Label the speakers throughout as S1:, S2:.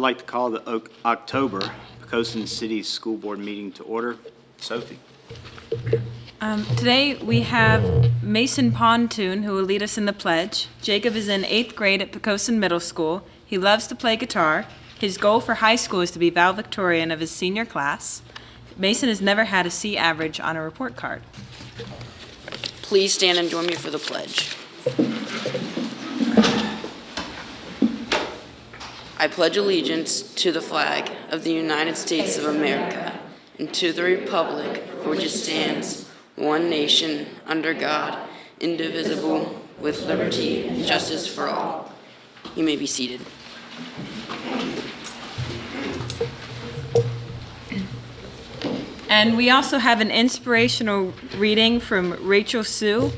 S1: like to call the October Poquoson City School Board meeting to order. Sophie.
S2: Today we have Mason Pontoon, who will lead us in the pledge. Jacob is in 8th grade at Poquoson Middle School. He loves to play guitar. His goal for high school is to be valedictorian of his senior class. Mason has never had a C average on a report card.
S3: Please stand and join me for the pledge. I pledge allegiance to the flag of the United States of America and to the republic for which it stands, one nation, under God, indivisible, with liberty and justice for all. You may be seated.
S2: And we also have an inspirational reading from Rachel Sue.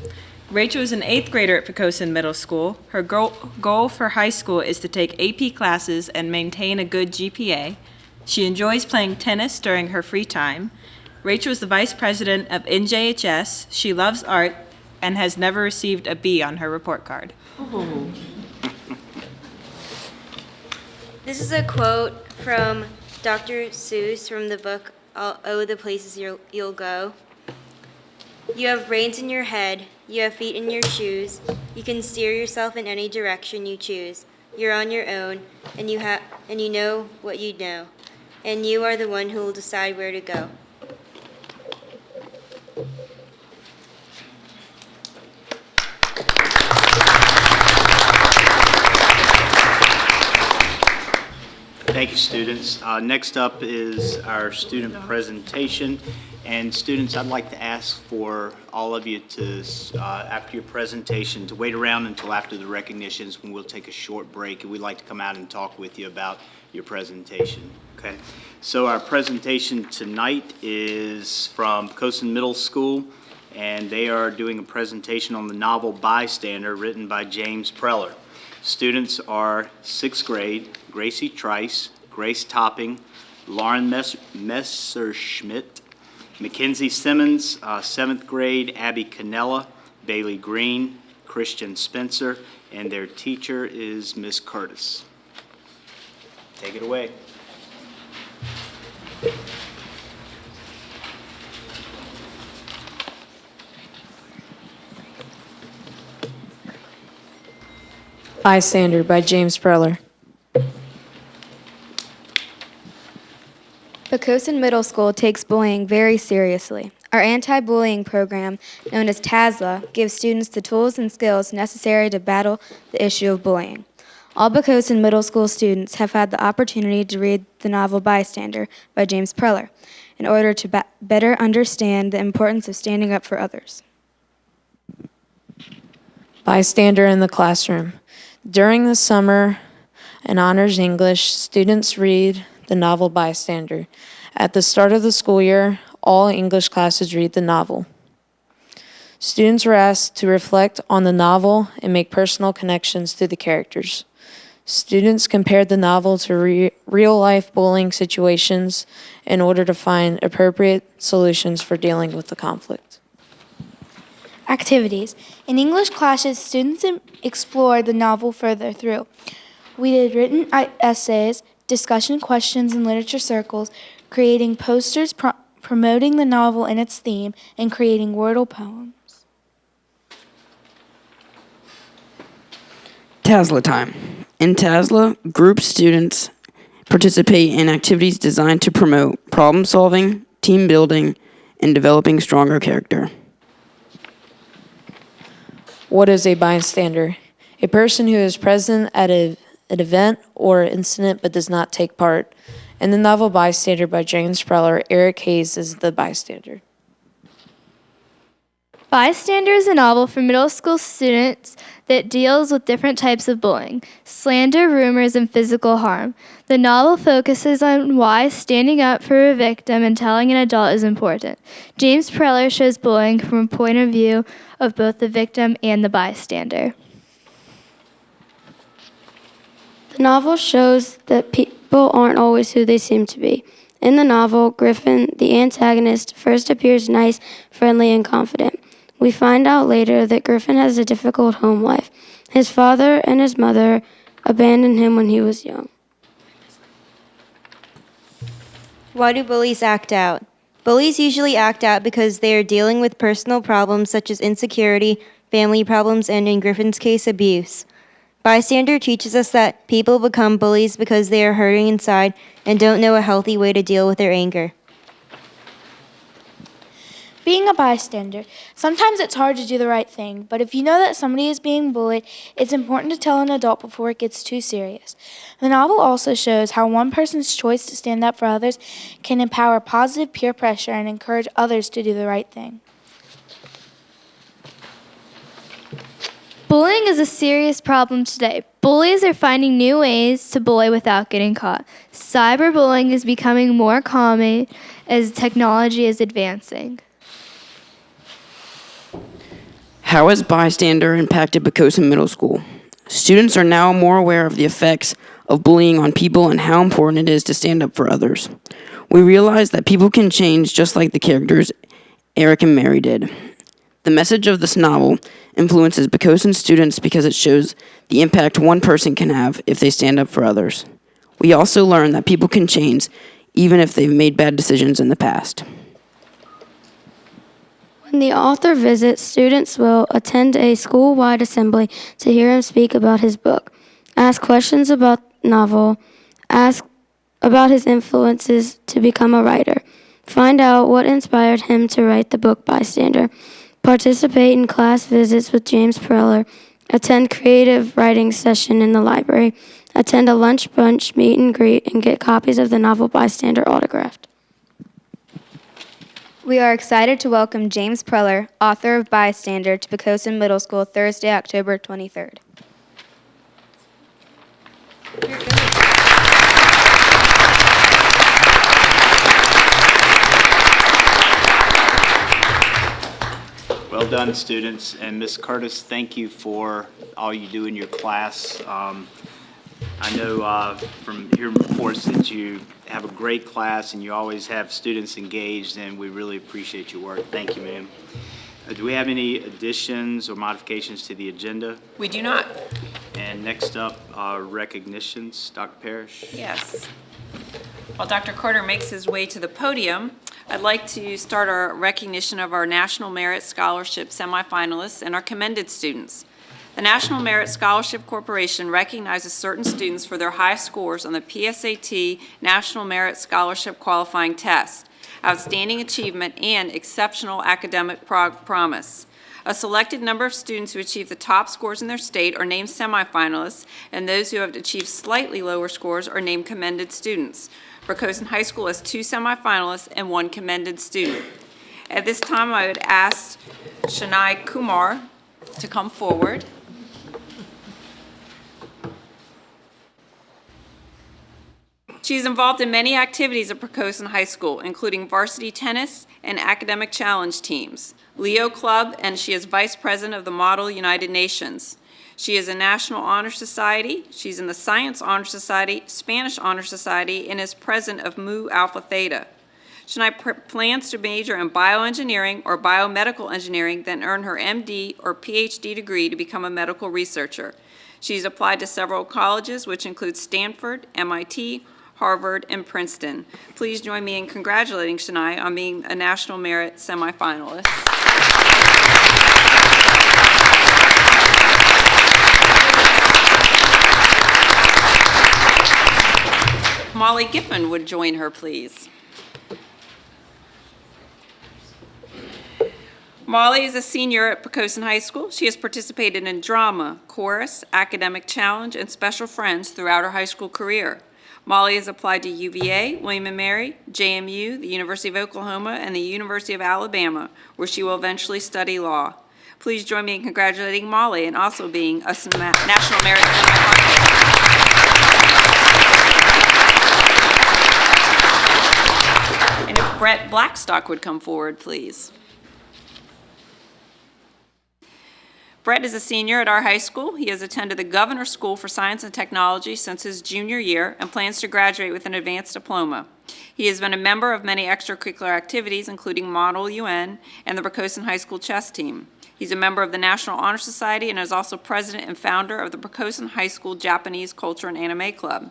S2: Rachel is an 8th grader at Poquoson Middle School. Her goal for high school is to take AP classes and maintain a good GPA. She enjoys playing tennis during her free time. Rachel is the vice president of NJHS. She loves art and has never received a B on her report card.
S3: Oh.
S4: This is a quote from Dr. Seuss from the book Oh, the Places You'll Go. You have brains in your head, you have feet in your shoes, you can steer yourself in any direction you choose. You're on your own, and you know what you know, and you are the one who will decide where to go.
S1: Thank you, students. Next up is our student presentation. And students, I'd like to ask for all of you to, after your presentation, to wait around until after the recognitions when we'll take a short break, and we'd like to come out and talk with you about your presentation. Okay? So our presentation tonight is from Poquoson Middle School, and they are doing a presentation on the novel Bystander, written by James Preller. Students are 6th grade, Gracie Trice, Grace Topping, Lauren Messerschmidt, Mackenzie Simmons, 7th grade, Abby Canella, Bailey Green, Christian Spencer, and their teacher is Miss Curtis. Take it away.
S5: Bystander by James Preller.
S6: Poquoson Middle School takes bullying very seriously. Our anti-bullying program, known as TASLA, gives students the tools and skills necessary to battle the issue of bullying. All Poquoson Middle School students have had the opportunity to read the novel Bystander by James Preller in order to better understand the importance of standing up for others.
S5: Bystander in the classroom. During the summer and honors English, students read the novel Bystander. At the start of the school year, all English classes read the novel. Students were asked to reflect on the novel and make personal connections to the characters. Students compared the novel to real-life bullying situations in order to find appropriate solutions for dealing with the conflict.
S7: Activities. In English classes, students explored the novel further through. We did written essays, discussion questions in literature circles, creating posters promoting the novel and its theme, and creating wordle poems.
S3: TASLA time. In TASLA, group students participate in activities designed to promote problem solving, team building, and developing stronger character.
S5: What is a bystander? A person who is present at an event or incident but does not take part. In the novel Bystander by James Preller, Eric Hayes is the bystander.
S7: Bystander is a novel for middle school students that deals with different types of bullying, slander, rumors, and physical harm. The novel focuses on why standing up for a victim and telling an adult is important. James Preller shows bullying from a point of view of both the victim and the bystander.
S8: The novel shows that people aren't always who they seem to be. In the novel, Griffin, the antagonist, first appears nice, friendly, and confident. We find out later that Griffin has a difficult home life. His father and his mother abandoned him when he was young.
S4: Why do bullies act out? Bullies usually act out because they are dealing with personal problems such as insecurity, family problems, and in Griffin's case, abuse. Bystander teaches us that people become bullies because they are hurting inside and don't know a healthy way to deal with their anger.
S9: Being a bystander, sometimes it's hard to do the right thing, but if you know that somebody is being bullied, it's important to tell an adult before it gets too serious. The novel also shows how one person's choice to stand up for others can empower positive peer pressure and encourage others to do the right thing.
S7: Bullying is a serious problem today. Bullies are finding new ways to bully without getting caught. Cyberbullying is becoming more common as technology is advancing.
S3: How has Bystander impacted Poquoson Middle School? Students are now more aware of the effects of bullying on people and how important it is to stand up for others. We realize that people can change just like the characters Eric and Mary did. The message of this novel influences Poquoson students because it shows the impact one person can have if they stand up for others. We also learn that people can change even if they've made bad decisions in the past.
S8: When the author visits, students will attend a school-wide assembly to hear him speak about his book, ask questions about the novel, ask about his influences to become a writer, find out what inspired him to write the book Bystander, participate in class visits with James Preller, attend creative writing session in the library, attend a lunch brunch meet and greet, and get copies of the novel Bystander autographed.
S6: We are excited to welcome James Preller, author of Bystander, to Poquoson Middle School Thursday, October 23rd.
S1: Well done, students. And Ms. Curtis, thank you for all you do in your class. I know from hearing reports that you have a great class and you always have students engaged, and we really appreciate your work. Thank you, ma'am. Do we have any additions or modifications to the agenda?
S2: We do not.
S1: And next up, recognitions. Dr. Parrish?
S2: Yes. While Dr. Carter makes his way to the podium, I'd like to start our recognition of our National Merit Scholarship semifinalists and our commended students. The National Merit Scholarship Corporation recognizes certain students for their high scores on the PSAT National Merit Scholarship Qualifying Test, outstanding achievement, and exceptional academic promise. A selected number of students who achieve the top scores in their state are named semifinalists, and those who have achieved slightly lower scores are named commended students. Poquoson High School has 2 semifinalists and 1 commended student. At this time, I would ask Shania Kumar to come forward. She is involved in many activities at Poquoson High School, including varsity tennis and academic challenge teams, Leo Club, and she is vice president of the Model United Nations. She is a National Honor Society, she's in the Science Honor Society, Spanish Honor Society, and is president of Mu Alpha Theta. Shania plans to major in bioengineering or biomedical engineering, then earn her MD or PhD degree to become a medical researcher. She's applied to several colleges, which include Stanford, MIT, Harvard, and Princeton. Please join me in congratulating Shania on being a National Merit semifinalist. Molly Giffen would join her, please. Molly is a senior at Poquoson High School. She has participated in drama, chorus, academic challenge, and special friends throughout her high school career. Molly has applied to UVA, William & Mary, JMU, the University of Oklahoma, and the University of Alabama, where she will eventually study law. Please join me in congratulating Molly and also being a National Merit semifinalist. And if Brett Blackstock would come forward, please. Brett is a senior at our high school. He has attended the Governor's School for Science and Technology since his junior year and plans to graduate with an advanced diploma. He has been a member of many extracurricular activities, including Model UN and the Poquoson High School chess team. He's a member of the National Honor Society and is also president and founder of the Poquoson High School Japanese Culture and Anime Club.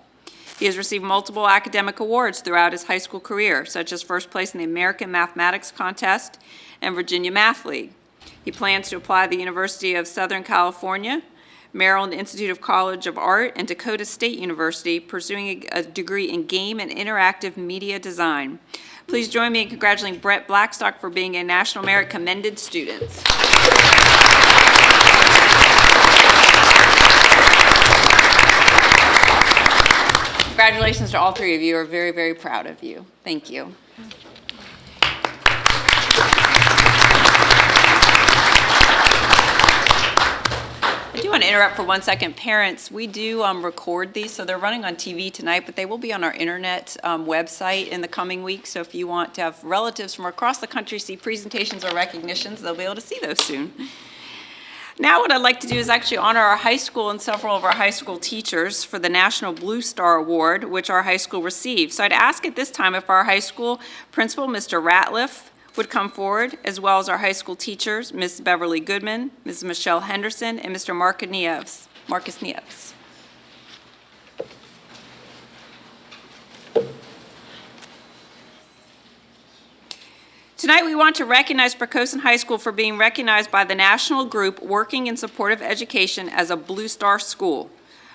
S10: He has received multiple academic awards throughout his high school career, such as first place in the American Mathematics Contest and Virginia Math League. He plans to apply to the University of Southern California, Maryland Institute of College of Art, and Dakota State University, pursuing a degree in game and interactive media design. Please join me in congratulating Brett Blackstock for being a National Merit Commended student. Congratulations to all three of you. We're very, very proud of you. Thank you. I do want to interrupt for 1 second. Parents, we do record these, so they're running on TV tonight, but they will be on our internet website in the coming weeks. So if you want to have relatives from across the country see presentations or recognitions, they'll be able to see those soon. Now what I'd like to do is actually honor our high school and several of our high school teachers for the National Blue Star Award, which our high school received. So I'd ask at this time if our high school principal, Mr. Ratliff, would come forward, as well as our high school teachers, Ms. Beverly Goodman, Ms. Michelle Henderson, and Mr. Marcus Nieves. Tonight we want to recognize Poquoson High School for being recognized by the national group working in supportive education as a Blue Star school.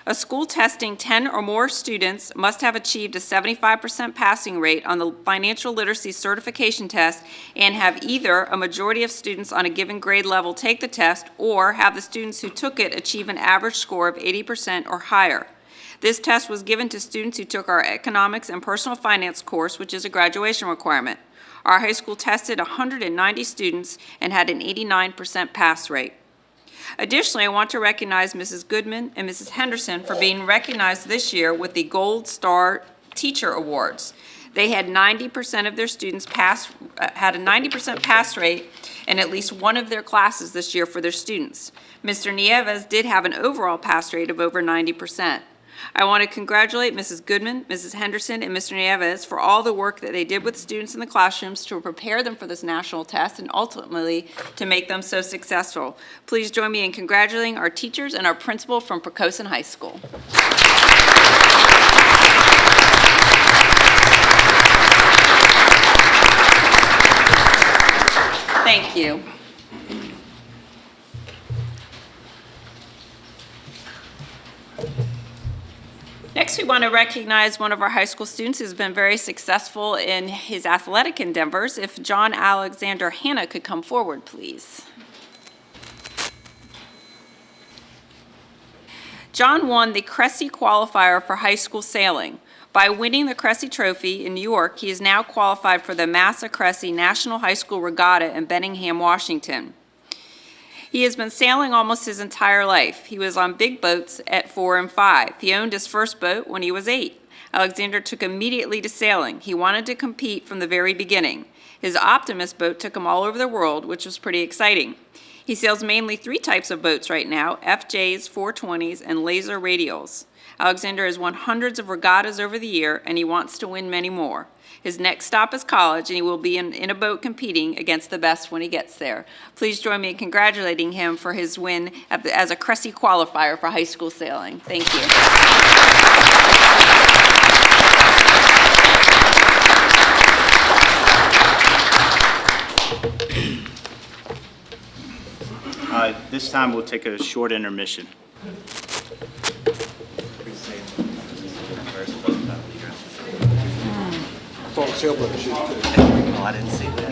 S10: A school testing 10 or more students must have achieved a 75% passing rate on the financial literacy certification test and have either a majority of students on a given grade level take the test or have the students who took it achieve an average score of 80% or higher. This test was given to students who took our economics and personal finance course, which is a graduation requirement. Our high school tested 190 students and had an 89% pass rate. Additionally, I want to recognize Mrs. Goodman and Mrs. Henderson for being recognized this year with the Gold Star Teacher Awards. They had 90% of their students had a 90% pass rate in at least one of their classes this year for their students. Mr. Nieves did have an overall pass rate of over 90%. I want to congratulate Mrs. Goodman, Mrs. Henderson, and Mr. Nieves for all the work that they did with students in the classrooms to prepare them for this national test and ultimately to make them so successful. Please join me in congratulating our teachers and our principal from Poquoson High School. Thank you. Next, we want to recognize one of our high school students who's been very successful in his athletic endeavors. If John Alexander Hanna could come forward, please. John won the Cressy qualifier for high school sailing. By winning the Cressy Trophy in New York, he is now qualified for the Massa Cressy National High School Regatta in Bellingham, Washington. He has been sailing almost his entire life. He was on big boats at 4 and 5. He owned his first boat when he was 8. Alexander took immediately to sailing. He wanted to compete from the very beginning. His Optimist boat took him all over the world, which was pretty exciting. He sails mainly 3 types of boats right now: FJs, 420s, and laser radials. Alexander has won hundreds of regattas over the year, and he wants to win many more. His next stop is college, and he will be in a boat competing against the best when he gets there. Please join me in congratulating him for his win as a Cressy qualifier for high school sailing. Thank you.
S1: This time we'll take a short intermission.
S11: Oh, I didn't see that.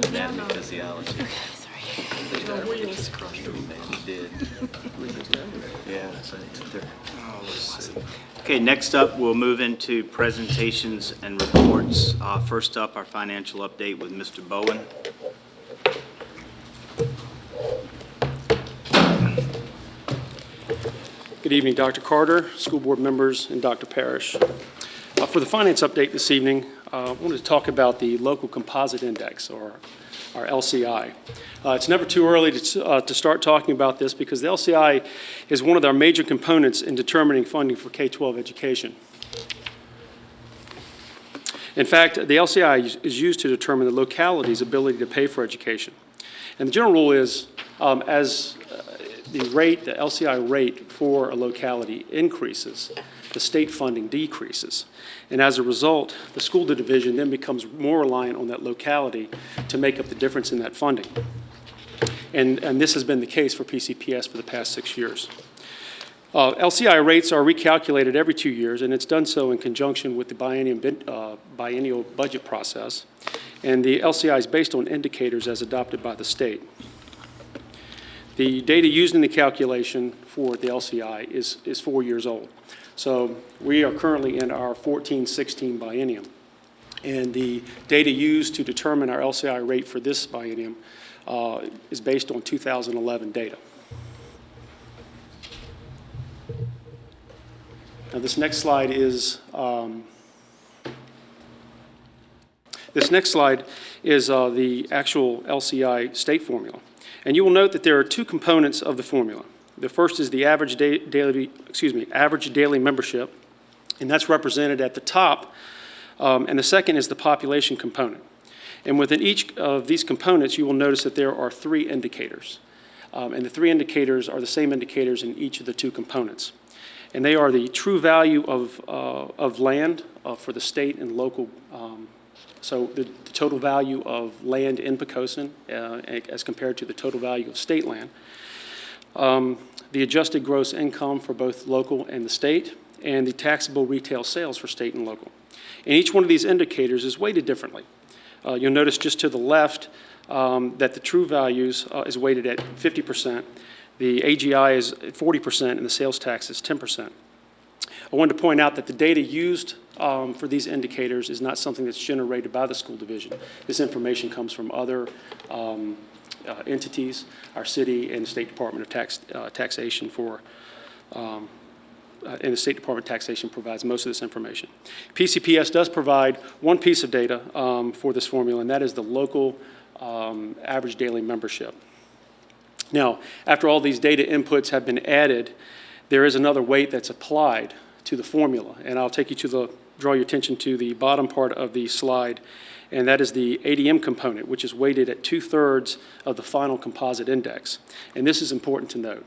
S11: Anatomy, physiology. Did. Yeah.
S1: Okay, next up, we'll move into presentations and reports. First up, our financial update with Mr. Bowen.
S12: Good evening, Dr. Carter, school board members, and Dr. Parrish. For the finance update this evening, I wanted to talk about the local composite index, or our LCI. It's never too early to start talking about this because the LCI is one of our major components in determining funding for K-12 education. In fact, the LCI is used to determine the locality's ability to pay for education. And the general rule is, as the LCI rate for a locality increases, the state funding decreases. And as a result, the school division then becomes more reliant on that locality to make up the difference in that funding. And this has been the case for PCPS for the past 6 years. LCI rates are recalculated every 2 years, and it's done so in conjunction with the biennial budget process. And the LCI is based on indicators as adopted by the state. The data used in the calculation for the LCI is 4 years old. So we are currently in our 14-16 biennium. And the data used to determine our LCI rate for this biennium is based on 2011 data. Now this next slide is the actual LCI state formula. And you will note that there are two components of the formula. The first is the average daily membership, and that's represented at the top. And the second is the population component. And within each of these components, you will notice that there are 3 indicators. And the 3 indicators are the same indicators in each of the 2 components. And they are the true value of land for the state and local. So the total value of land in Poquoson as compared to the total value of state land. The adjusted gross income for both local and the state, and the taxable retail sales for state and local. And each one of these indicators is weighted differently. You'll notice just to the left that the true values is weighted at 50%, the AGI is 40%, and the sales tax is 10%. I wanted to point out that the data used for these indicators is not something that's generated by the school division. This information comes from other entities, our city and the State Department of Taxation and the State Department of Taxation provides most of this information. PCPS does provide one piece of data for this formula, and that is the local average daily membership. Now, after all these data inputs have been added, there is another weight that's applied to the formula, and I'll draw your attention to the bottom part of the slide, and that is the ADM component, which is weighted at 2/3 of the final composite index. And this is important to note.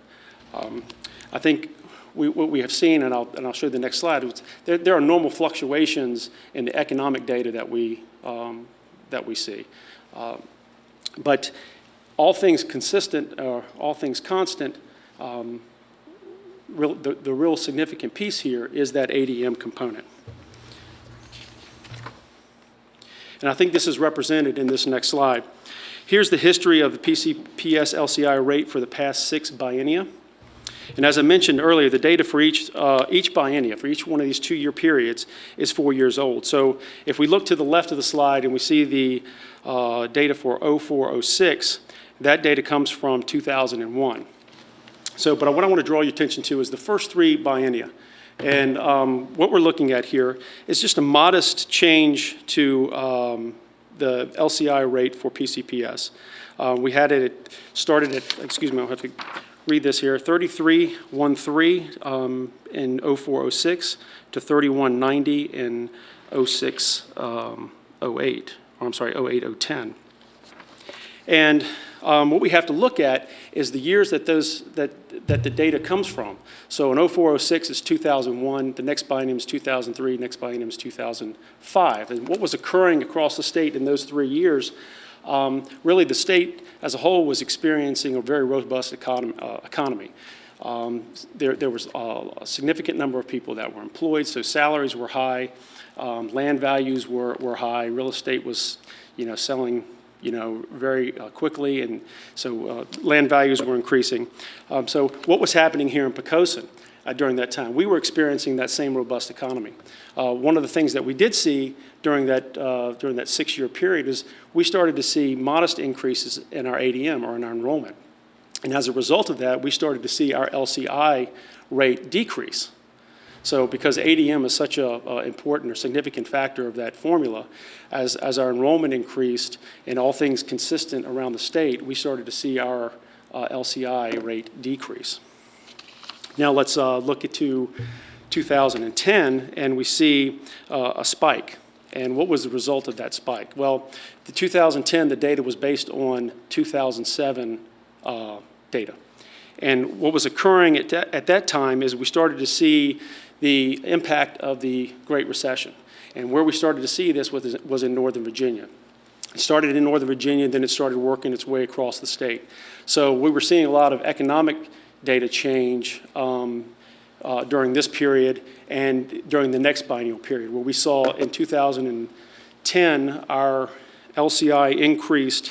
S12: I think what we have seen, and I'll show you the next slide, is there are normal fluctuations in the economic data that we see. But all things consistent, all things constant, the real significant piece here is that ADM component. And I think this is represented in this next slide. Here's the history of the PCPS LCI rate for the past 6 biennia. And as I mentioned earlier, the data for each biennia, for each one of these 2-year periods, is 4 years old. So if we look to the left of the slide and we see the data for 04-06, that data comes from 2001. But what I want to draw your attention to is the first 3 biennia. And what we're looking at here is just a modest change to the LCI rate for PCPS. We had it started at, I'll have to read this here, 3313 in 04-06 to 3190 in 08-010. And what we have to look at is the years that the data comes from. So in 04-06 is 2001, the next biennium is 2003, next biennium is 2005. And what was occurring across the state in those 3 years, really the state as a whole was experiencing a very robust economy. There was a significant number of people that were employed, so salaries were high, land values were high, real estate was selling very quickly, and so land values were increasing. So what was happening here in Poquoson during that time? We were experiencing that same robust economy. One of the things that we did see during that 6-year period is we started to see modest increases in our ADM, or in our enrollment. And as a result of that, we started to see our LCI rate decrease. So because ADM is such an important or significant factor of that formula, as our enrollment increased and all things consistent around the state, we started to see our LCI rate decrease. Now let's look at 2010, and we see a spike. And what was the result of that spike? Well, the 2010, the data was based on 2007 data. And what was occurring at that time is we started to see the impact of the Great Recession. And where we started to see this was in Northern Virginia. It started in Northern Virginia, then it started working its way across the state. So we were seeing a lot of economic data change during this period and during the next biennial period, where we saw in 2010 our LCI increased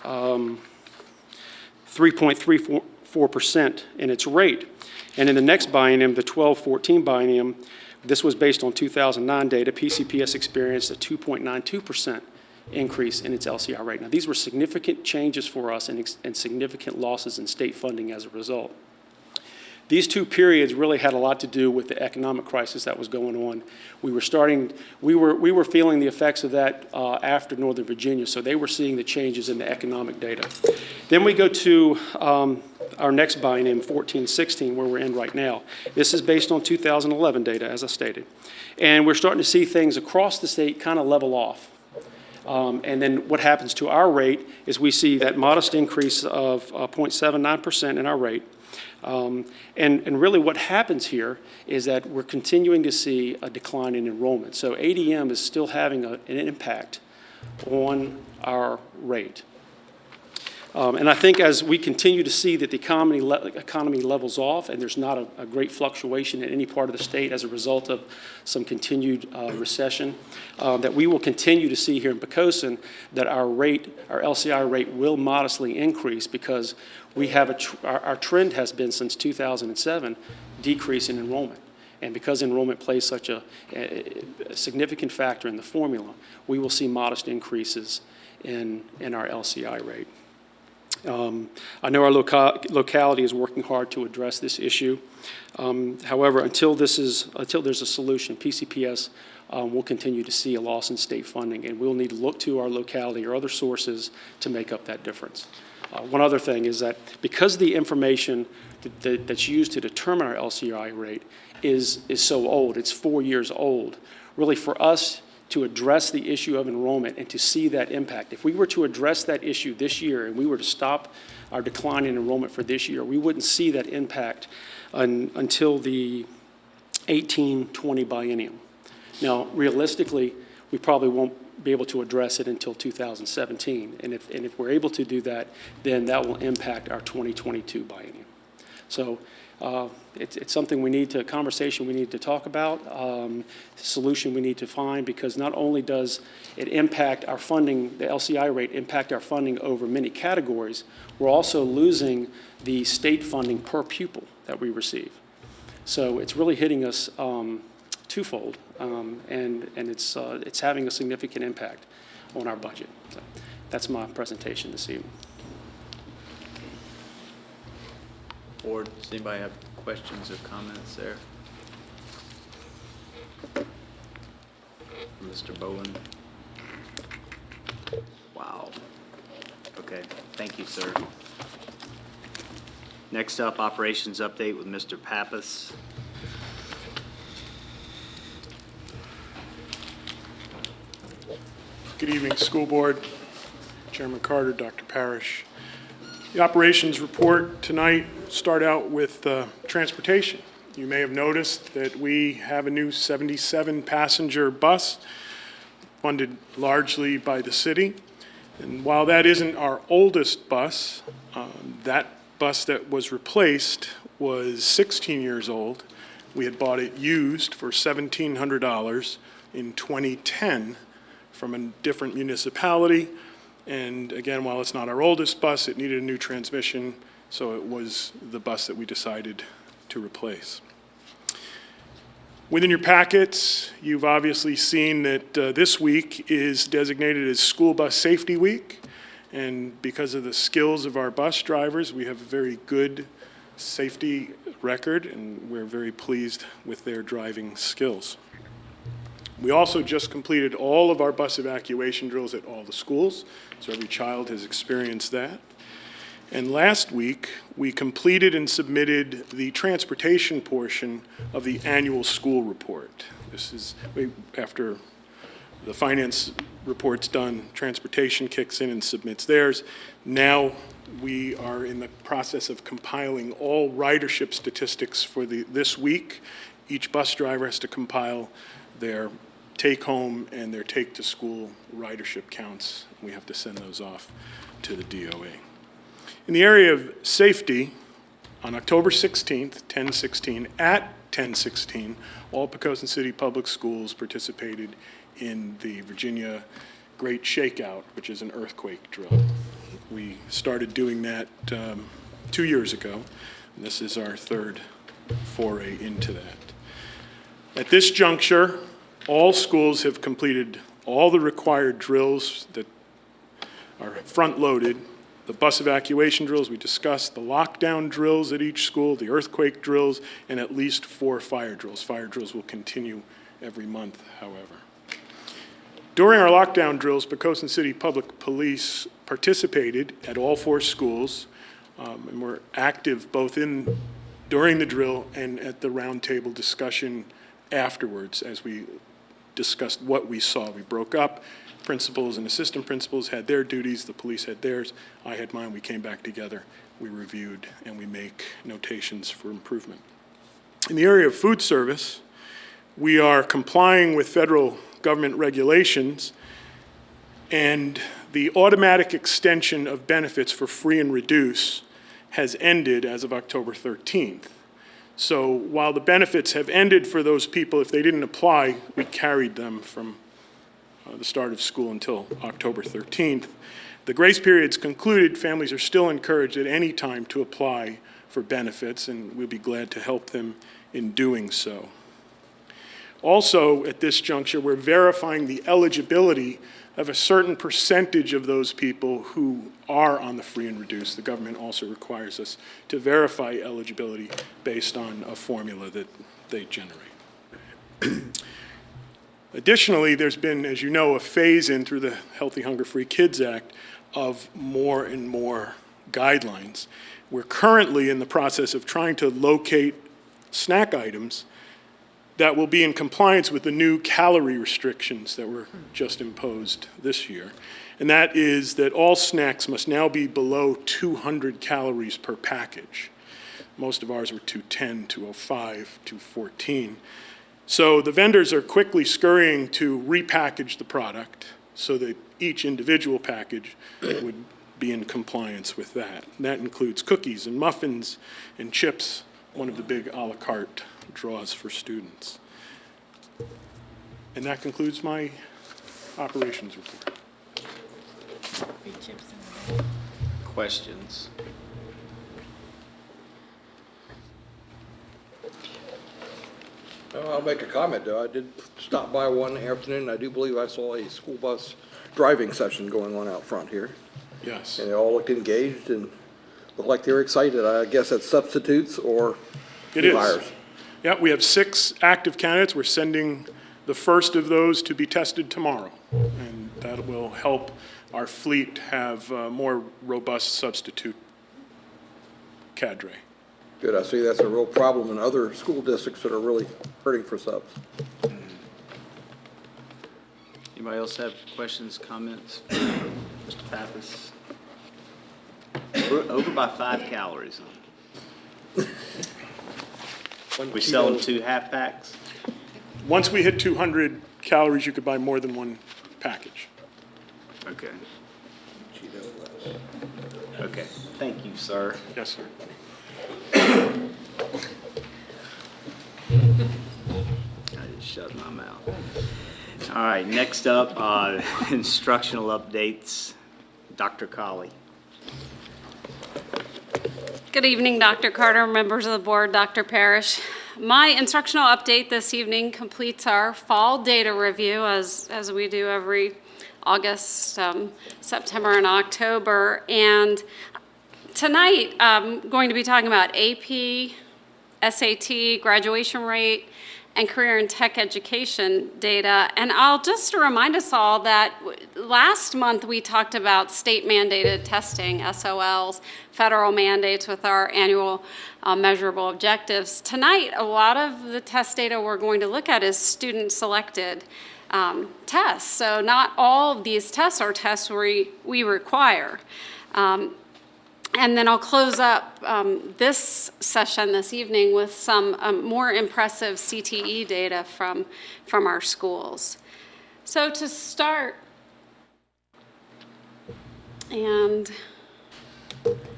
S12: 3.34% in its rate. And in the next biennium, the 12-14 biennium, this was based on 2009 data, PCPS experienced a 2.92% increase in its LCI rate. Now, these were significant changes for us and significant losses in state funding as a result. These two periods really had a lot to do with the economic crisis that was going on. We were feeling the effects of that after Northern Virginia, so they were seeing the changes in the economic data. Then we go to our next biennium, 14-16, where we're in right now. This is based on 2011 data, as I stated. And we're starting to see things across the state kind of level off. And then what happens to our rate is we see that modest increase of 0.79% in our rate. And really what happens here is that we're continuing to see a decline in enrollment. So ADM is still having an impact on our rate. And I think as we continue to see that the economy levels off and there's not a great fluctuation in any part of the state as a result of some continued recession, that we will continue to see here in Poquoson that our LCI rate will modestly increase, because we have our trend has been since 2007 decrease in enrollment. And because enrollment plays such a significant factor in the formula, we will see modest increases in our LCI rate. I know our locality is working hard to address this issue. However, until there's a solution, PCPS will continue to see a loss in state funding, and we'll need to look to our locality or other sources to make up that difference. One other thing is that because the information that's used to determine our LCI rate is so old, it's 4 years old, really for us to address the issue of enrollment and to see that impact. If we were to address that issue this year and we were to stop our decline in enrollment for this year, we wouldn't see that impact until the 18-20 biennium. Now, realistically, we probably won't be able to address it until 2017. And if we're able to do that, then that will impact our 2022 biennium. So it's something conversation we need to talk about, solution we need to find, because not only does it impact our funding, the LCI rate impact our funding over many categories, we're also losing the state funding per pupil that we receive. So it's really hitting us twofold, and it's having a significant impact on our budget. So that's my presentation this evening.
S1: Board, does anybody have questions or comments there? Mr. Bowen? Wow. Okay, thank you, sir. Next up, operations update with Mr. Pappas.
S13: Good evening, School Board, Chairman Carter, Dr. Parrish. The operations report tonight start out with transportation. You may have noticed that we have a new 77-passenger bus funded largely by the city. And while that isn't our oldest bus, that bus that was replaced was 16 years old. We had bought it used for $1,700 in 2010 from a different municipality. And again, while it's not our oldest bus, it needed a new transmission, so it was the bus that we decided to replace. Within your packets, you've obviously seen that this week is designated as School Bus Safety Week. And because of the skills of our bus drivers, we have a very good safety record, and we're very pleased with their driving skills. We also just completed all of our bus evacuation drills at all the schools, so every child has experienced that. And last week, we completed and submitted the transportation portion of the annual school report. This is, after the finance report's done, transportation kicks in and submits theirs. Now we are in the process of compiling all ridership statistics for this week. Each bus driver has to compile their take-home and their take-to-school ridership counts. We have to send those off to the DOE. In the area of safety, on October 16th, 10/16, at 10/16, all Poquoson City Public Schools participated in the Virginia Great Shakeout, which is an earthquake drill. We started doing that 2 years ago, and this is our third foray into that. At this juncture, all schools have completed all the required drills that are front-loaded. The bus evacuation drills we discussed, the lockdown drills at each school, the earthquake drills, and at least 4 fire drills. Fire drills will continue every month, however. During our lockdown drills, Poquoson City Public Police participated at all 4 schools, and were active both during the drill and at the roundtable discussion afterwards as we discussed what we saw. We broke up. Principals and assistant principals had their duties, the police had theirs, I had mine. We came back together, we reviewed, and we make notations for improvement. In the area of food service, we are complying with federal government regulations, and the automatic extension of benefits for free and reduce has ended as of October 13th. So while the benefits have ended for those people, if they didn't apply, we carried them from the start of school until October 13th. The grace period's concluded. Families are still encouraged at any time to apply for benefits, and we'll be glad to help them in doing so. Also, at this juncture, we're verifying the eligibility of a certain percentage of those people who are on the free and reduced. The government also requires us to verify eligibility based on a formula that they generate. Additionally, there's been, as you know, a phase-in through the Healthy Hunger Free Kids Act of more and more guidelines. We're currently in the process of trying to locate snack items that will be in compliance with the new calorie restrictions that were just imposed this year. And that is that all snacks must now be below 200 calories per package. Most of ours were 210, 205, 214. So the vendors are quickly scurrying to repackage the product so that each individual package would be in compliance with that. And that includes cookies and muffins and chips, one of the big a la carte draws for students. And that concludes my operations report.
S1: Questions?
S14: Well, I'll make a comment, though. I did stop by one afternoon. I do believe I saw a school bus driving session going on out front here.
S13: Yes.
S14: And they all looked engaged and looked like they were excited. I guess that's substitutes or new hires.
S13: Yeah, we have 6 active candidates. We're sending the first of those to be tested tomorrow. And that will help our fleet have a more robust substitute cadre.
S14: Good. I see that's a real problem in other school districts that are really hurting for subs.
S1: Anybody else have questions, comments? Mr. Pappas? We're over by 5 calories. We sell them 2 half packs?
S13: Once we hit 200 calories, you could buy more than 1 package.
S1: Okay. Okay, thank you, sir.
S13: Yes, sir.
S1: I just shut my mouth. All right, next up, instructional updates. Dr. Colley.
S15: Good evening, Dr. Carter, members of the board, Dr. Parrish. My instructional update this evening completes our fall data review as we do every August, September, and October. And tonight, I'm going to be talking about AP, SAT, graduation rate, and career and tech education data. And I'll just remind us all that last month we talked about state mandated testing, SOLs, federal mandates with our annual measurable objectives. Tonight, a lot of the test data we're going to look at is student selected tests. So not all of these tests are tests we require. And then I'll close up this session this evening with some more impressive CTE data from our schools. So to start and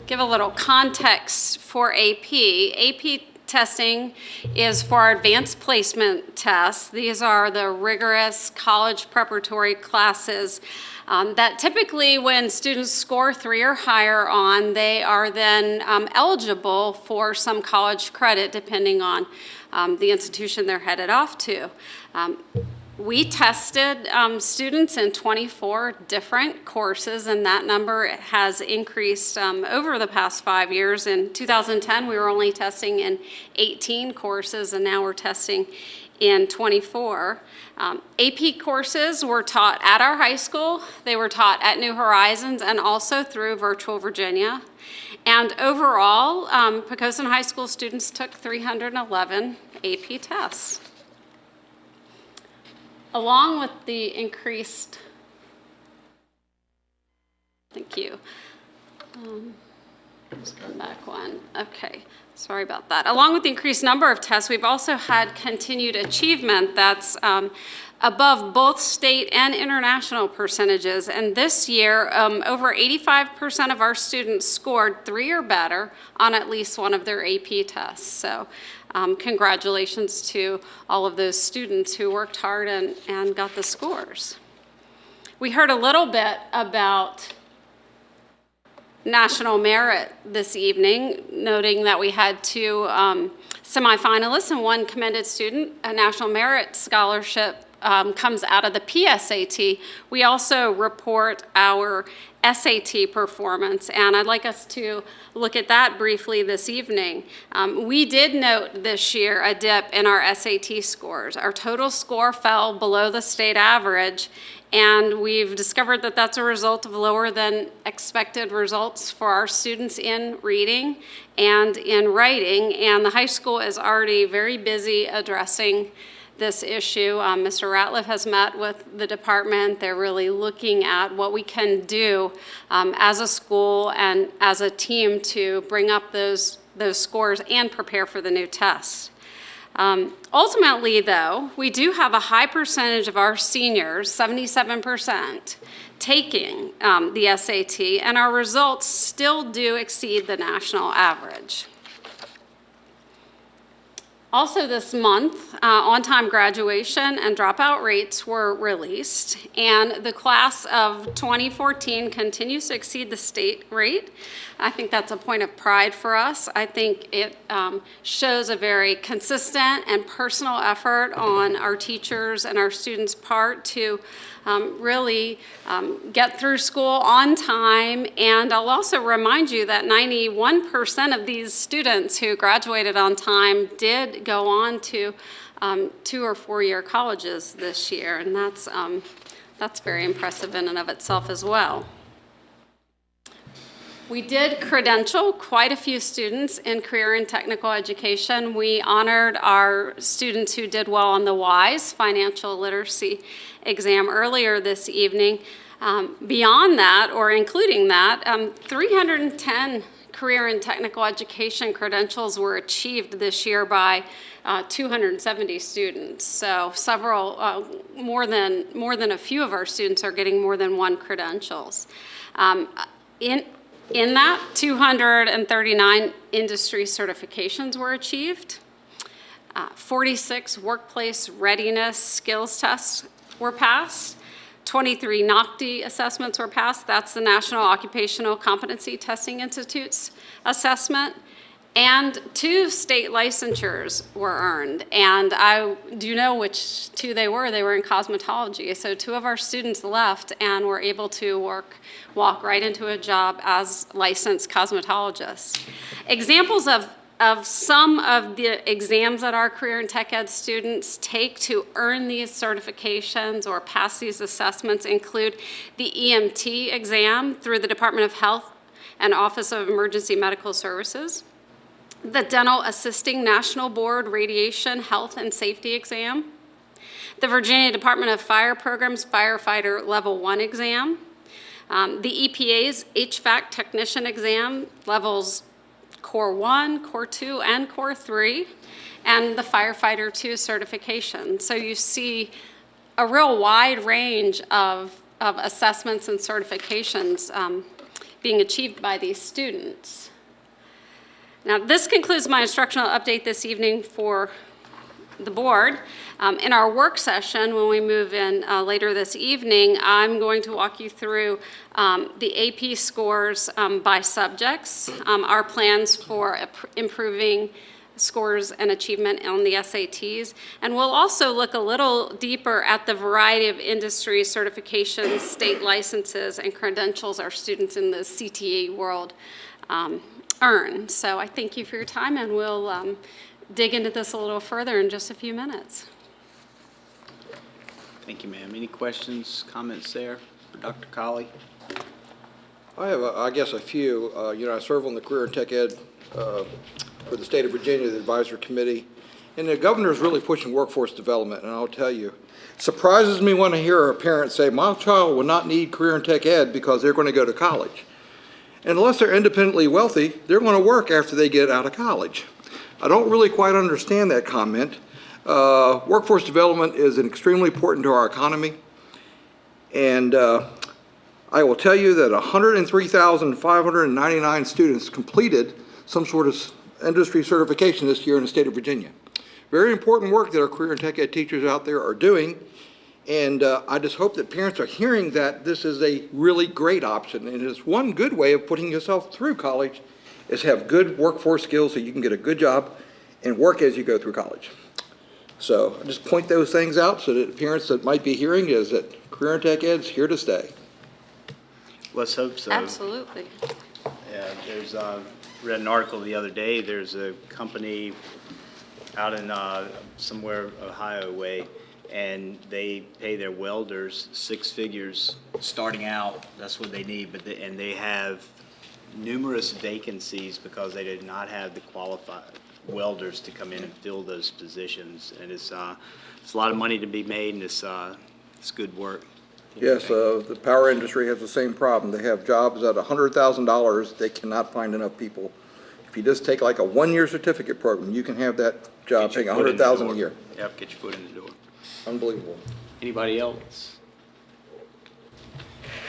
S15: give a little context for AP. AP testing is for our advanced placement tests. These are the rigorous college preparatory classes that typically when students score 3 or higher on, they are then eligible for some college credit depending on the institution they're headed off to. We tested students in 24 different courses, and that number has increased over the past 5 years. In 2010, we were only testing in 18 courses, and now we're testing in 24. AP courses were taught at our high school. They were taught at New Horizons and also through Virtual Virginia. And overall, Poquoson High School students took 311 AP tests. Along with the increased, thank you. Just come back one. Okay, sorry about that. Along with the increased number of tests, we've also had continued achievement that's above both state and international percentages. And this year, over 85% of our students scored 3 or better on at least one of their AP tests. So congratulations to all of those students who worked hard and got the scores. We heard a little bit about national merit this evening, noting that we had 2 semifinalists and 1 commended student. A national merit scholarship comes out of the PSAT. We also report our SAT performance, and I'd like us to look at that briefly this evening. We did note this year a dip in our SAT scores. Our total score fell below the state average, and we've discovered that that's a result of lower than expected results for our students in reading and in writing, and the high school is already very busy addressing this issue. Mr. Ratliff has met with the department. They're really looking at what we can do as a school and as a team to bring up those scores and prepare for the new tests. Ultimately, though, we do have a high percentage of our seniors, 77%, taking the SAT, and our results still do exceed the national average. Also this month, on-time graduation and dropout rates were released, and the class of 2014 continues to exceed the state rate. I think that's a point of pride for us. I think it shows a very consistent and personal effort on our teachers and our students' part to really get through school on time. And I'll also remind you that 91% of these students who graduated on time did go on to 2 or 4 year colleges this year, and that's very impressive in and of itself as well. We did credential quite a few students in career and technical education. We honored our students who did well on the WISE financial literacy exam earlier this evening. Beyond that, or including that, 310 career and technical education credentials were achieved this year by 270 students. So several, more than a few of our students are getting more than 1 credentials. In that, 239 industry certifications were achieved, 46 workplace readiness skills tests were passed. 23 NOCTI assessments were passed. That's the National Occupational Competency Testing Institute's assessment. And 2 state licensures were earned. And I do know which 2 they were. They were in cosmetology. So 2 of our students left and were able to walk right into a job as licensed cosmetologists. Examples of some of the exams that our career and tech ed students take to earn these certifications or pass these assessments include the EMT exam through the Department of Health and Office of Emergency Medical Services, the Dental Assisting National Board Radiation Health and Safety exam, the Virginia Department of Fire Programs Firefighter Level 1 exam, the EPA's HVAC Technician exam, levels Core 1, Core 2, and Core 3, and the Firefighter 2 certification. So you see a real wide range of assessments and certifications being achieved by these students. Now, this concludes my instructional update this evening for the board. In our work session, when we move in later this evening, I'm going to walk you through the AP scores by subjects, our plans for improving scores and achievement on the SATs, and we'll also look a little deeper at the variety of industry certifications, state licenses, and credentials our students in the CTE world earn. So I thank you for your time, and we'll dig into this a little further in just a few minutes.
S1: Thank you, ma'am. Any questions, comments there for Dr. Colley?
S14: I have, I guess, a few. I serve on the Career and Tech Ed for the state of Virginia, the advisory committee, and the governor's really pushing workforce development, and I'll tell you, it surprises me when I hear a parent say, my child will not need Career and Tech Ed because they're going to go to college. And unless they're independently wealthy, they're going to work after they get out of college. I don't really quite understand that comment. Workforce development is extremely important to our economy, and I will tell you that 103,599 students completed some sort of industry certification this year in the state of Virginia. Very important work that our career and tech ed teachers out there are doing, and I just hope that parents are hearing that this is a really great option, and it's one good way of putting yourself through college is have good workforce skills so you can get a good job and work as you go through college. So I just point those things out so that parents that might be hearing is that career and tech ed's here to stay.
S1: Let's hope so.
S15: Absolutely.
S1: Yeah, read an article the other day. There's a company out in somewhere Ohio way, and they pay their welders 6 figures starting out. That's what they need, and they have numerous vacancies because they did not have the qualified welders to come in and fill those positions. And it's a lot of money to be made, and it's good work.
S14: Yes, the power industry has the same problem. They have jobs at $100,000. They cannot find enough people. If you just take like a 1-year certificate program, you can have that job paying $100,000 a year.
S1: Yep, get your foot in the door.
S14: Unbelievable.
S1: Anybody else?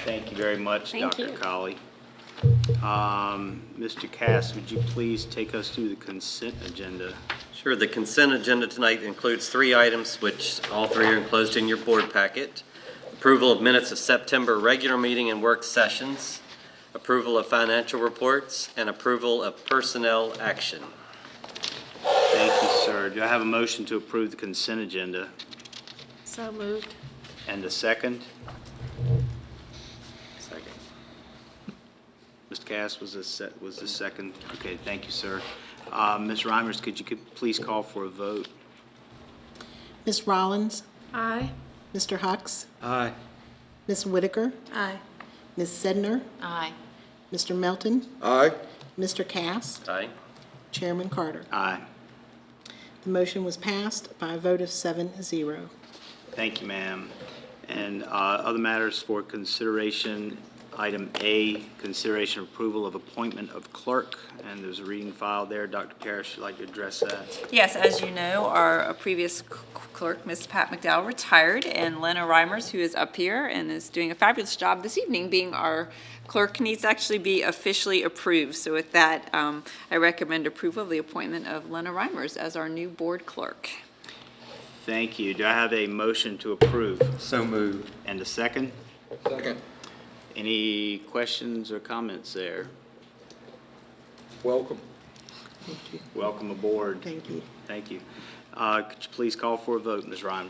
S1: Thank you very much, Dr. Colley. Mr. Cass, would you please take us through the consent agenda?
S11: Sure. The consent agenda tonight includes 3 items, which all 3 are enclosed in your board packet. Approval of minutes of September regular meeting and work sessions, approval of financial reports, and approval of personnel action.
S1: Thank you, sir. Do I have a motion to approve the consent agenda?
S15: So moved.
S1: And a second? Second. Mr. Cass was the second. Okay, thank you, sir. Ms. Reimers, could you please call for a vote?
S16: Ms. Rollins?
S15: Aye.
S16: Mr. Hux?
S11: Aye.
S16: Ms. Whitaker?
S15: Aye.
S16: Ms. Sedner?
S15: Aye.
S16: Mr. Melton?
S14: Aye.
S16: Mr. Cass?
S11: Aye.
S16: Chairman Carter?
S1: Aye.
S16: The motion was passed by a vote of 7-0.
S1: Thank you, ma'am. And other matters for consideration, item A, consideration approval of appointment of clerk, and there's a reading file there. Dr. Parrish, would you like to address that?
S2: Yes, as you know, our previous clerk, Ms. Pat McDowell, retired, and Lena Reimers, who is up here and is doing a fabulous job this evening being our clerk, needs to actually be officially approved. So with that, I recommend approval of the appointment of Lena Reimers as our new board clerk.
S1: Thank you. Do I have a motion to approve?
S11: So moved.
S1: And a second?
S14: Second.
S1: Any questions or comments there?
S14: Welcome.
S1: Welcome aboard.
S16: Thank you.
S1: Thank you. Could you please call for a vote, Ms. Reimers?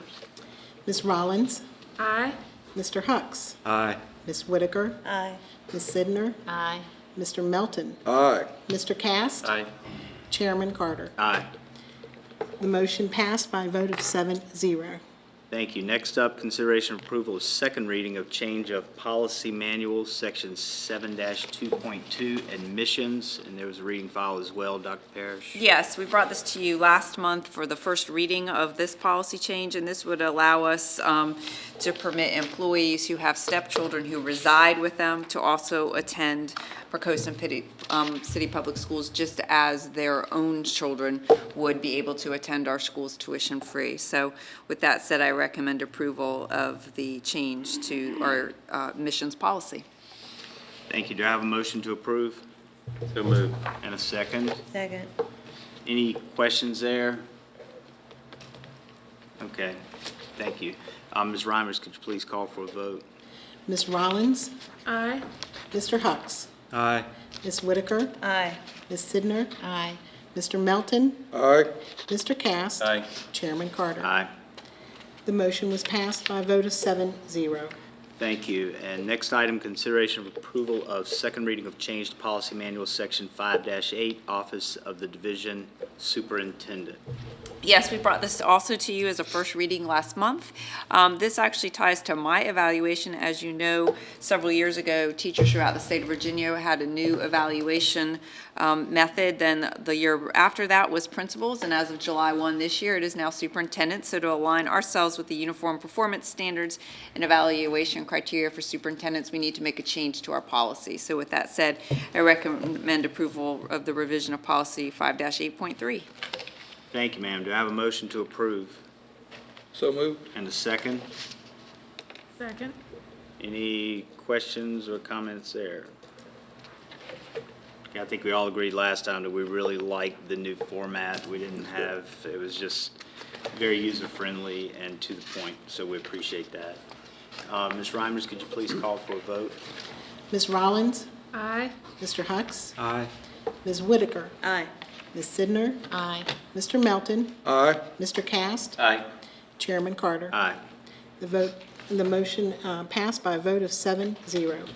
S16: Ms. Rollins?
S7: Aye.
S16: Mr. Hucks?
S11: Aye.
S16: Ms. Whitaker?
S2: Aye.
S16: Ms. Sidner?
S2: Aye.
S16: Mr. Melton?
S14: Aye.
S16: Mr. Cast?
S11: Aye.
S16: Chairman Carter?
S1: Aye.
S16: The motion passed by a vote of 7-0.
S1: Thank you. Next up, consideration of approval of second reading of change of policy manual, section 7-2.2, admissions, and there was a reading file as well. Dr. Parrish?
S10: Yes, we brought this to you last month for the first reading of this policy change, and this would allow us to permit employees who have stepchildren who reside with them to also attend Poquoson City Public Schools, just as their own children would be able to attend our schools tuition-free. So with that said, I recommend approval of the change to our admissions policy.
S1: Thank you. Do I have a motion to approve?
S11: So moved.
S1: And a second?
S2: Second.
S1: Any questions there? Okay, thank you. Ms. Reimers, could you please call for a vote?
S16: Ms. Rollins?
S7: Aye.
S16: Mr. Hucks?
S11: Aye.
S16: Ms. Whitaker?
S2: Aye.
S16: Ms. Sidner?
S2: Aye.
S16: Mr. Melton?
S14: Aye.
S16: Mr. Cast?
S11: Aye.
S16: Chairman Carter?
S1: Aye.
S16: The motion was passed by a vote of 7-0.
S1: Thank you. And next item, consideration of approval of second reading of changed policy manual, section 5-8, Office of the Division Superintendent.
S10: Yes, we brought this also to you as a first reading last month. This actually ties to my evaluation. As you know, several years ago, teachers throughout the state of Virginia had a new evaluation method. Then the year after that was principals, and as of July 1 this year, it is now superintendents. So to align ourselves with the uniform performance standards and evaluation criteria for superintendents, we need to make a change to our policy. So with that said, I recommend approval of the revision of policy 5-8.3.
S1: Thank you, ma'am. Do I have a motion to approve?
S14: So moved.
S1: And a second?
S7: Second.
S1: Any questions or comments there? Okay, I think we all agreed last time that we really liked the new format. We didn't have, it was just very user-friendly and to the point, so we appreciate that. Ms. Reimers, could you please call for a vote?
S16: Ms. Rollins?
S7: Aye.
S16: Mr. Hucks?
S11: Aye.
S16: Ms. Whitaker?
S2: Aye.
S16: Ms. Sidner?
S2: Aye.
S16: Mr. Melton?
S14: Aye.
S16: Mr. Cast?
S11: Aye.
S16: Chairman Carter?
S1: Aye.
S16: The motion passed by a vote of 7-0.